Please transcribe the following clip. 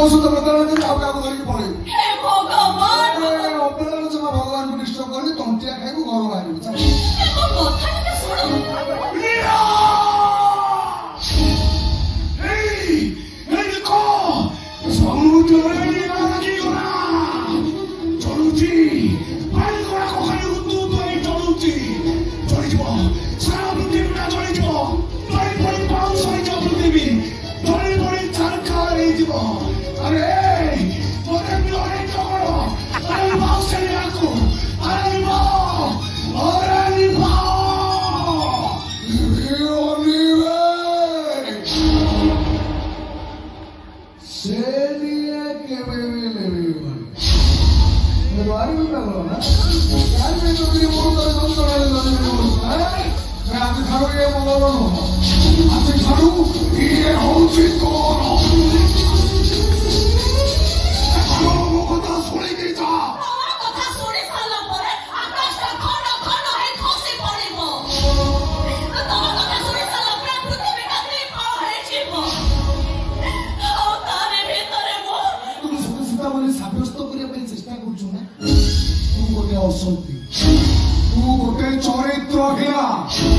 ଔଷଧ ବଦଳରେ ଯଦି ଆଉ କାହାକୁ ଧରିକି ପଳେଇବୁ। ହେ ଭଗବାନ ଅପରାଧ ଜମା ଭଗବାନଙ୍କୁ ଡିଷ୍ଟର୍ବ କରିକି ତଣ୍ଟିଆ ଖାଇବୁ ଘର ବାହାରିବୁ। ମୋ କଥା ଟିକେ ଶୁଣ ସାବ୍ୟସ୍ତ କରିବା ପାଇଁ ଚେଷ୍ଟା କରୁଛୁ ନା? ତୁ ଗୋଟେ ଅସନ୍ତି, ତୁ ଗୋଟେ ଚରିତ୍ରହୀନ।